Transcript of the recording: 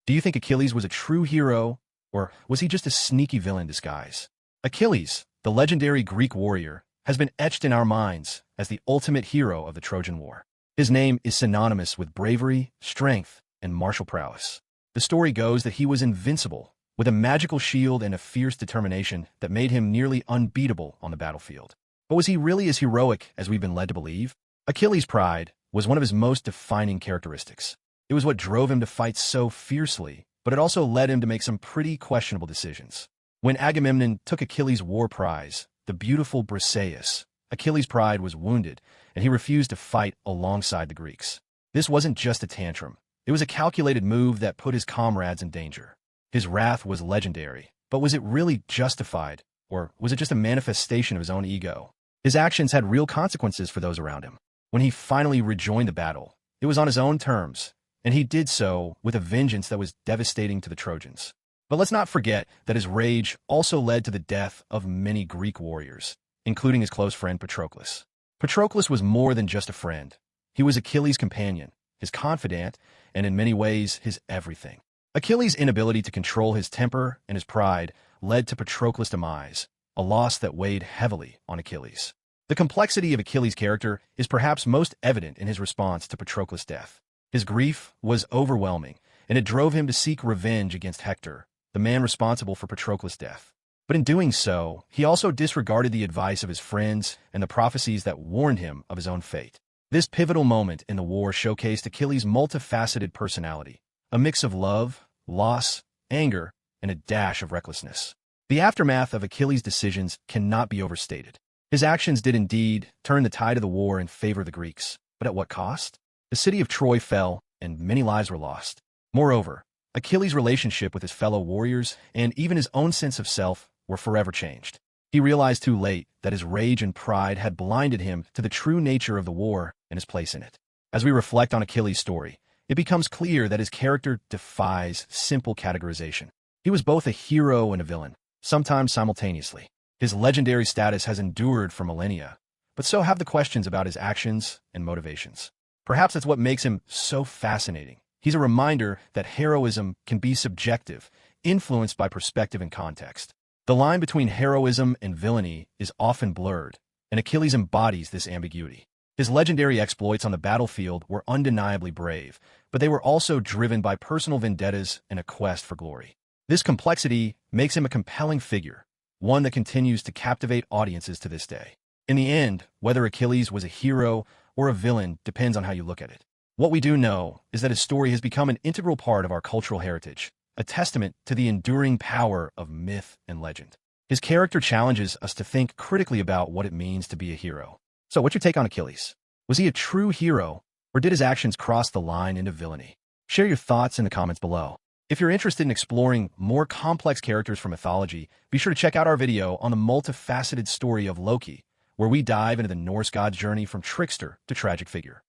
Do you think Achilles was a true hero, or was he just a sneaky villain in disguise? Achilles, the legendary Greek warrior, has been etched in our minds as the ultimate hero of the Trojan War. His name is synonymous with bravery, strength, and martial prowess. The story goes that he was invincible, with a magical shield and a fierce determination that made him nearly unbeatable on the battlefield. But was he really as heroic as we've been led to believe? Achilles' pride was one of his most defining characteristics. It was what drove him to fight so fiercely, but it also led him to make some pretty questionable decisions. When Agamemnon took Achilles' war prize, the beautiful Briseis, Achilles' pride was wounded, and he refused to fight alongside the Greeks. This wasn't just a tantrum. It was a calculated move that put his comrades in danger. His wrath was legendary, but was it really justified, or was it just a manifestation of his own ego? His actions had real consequences for those around him. When he finally rejoined the battle, it was on his own terms, and he did so with a vengeance that was devastating to the Trojans. But let's not forget that his rage also led to the death of many Greek warriors, including his close friend Patroclus. Patroclus was more than just a friend. He was Achilles' companion, his confidant, and in many ways, his everything. Achilles' inability to control his temper and his pride led to Patroclus' demise, a loss that weighed heavily on Achilles. The complexity of Achilles' character is perhaps most evident in his response to Patroclus' death. His grief was overwhelming, and it drove him to seek revenge against Hector, the man responsible for Patroclus' death. But in doing so, he also disregarded the advice of his friends and the prophecies that warned him of his own fate. This pivotal moment in the war showcased Achilles' multifaceted personality, a mix of love, loss, anger, and a dash of recklessness. The aftermath of Achilles' decisions cannot be overstated. His actions did indeed turn the tide of the war in favor of the Greeks, but at what cost? The city of Troy fell, and many lives were lost. Moreover, Achilles' relationship with his fellow warriors and even his own sense of self were forever changed. He realized too late that his rage and pride had blinded him to the true nature of the war and his place in it. As we reflect on Achilles' story, it becomes clear that his character defies simple categorization. He was both a hero and a villain, sometimes simultaneously. His legendary status has endured for millennia, but so have the questions about his actions and motivations. Perhaps that's what makes him so fascinating. He's a reminder that heroism can be subjective, influenced by perspective and context. The line between heroism and villainy is often blurred, and Achilles embodies this ambiguity. His legendary exploits on the battlefield were undeniably brave, but they were also driven by personal vendettas and a quest for glory. This complexity makes him a compelling figure, one that continues to captivate audiences to this day. In the end, whether Achilles was a hero or a villain depends on how you look at it. What we do know is that his story has become an integral part of our cultural heritage, a testament to the enduring power of myth and legend. His character challenges us to think critically about what it means to be a hero. So what's your take on Achilles? Was he a true hero, or did his actions cross the line into villainy? Share your thoughts in the comments below. If you're interested in exploring more complex characters from mythology, be sure to check out our video on the multifaceted story of Loki, where we dive into the Norse god's journey from trickster to tragic figure.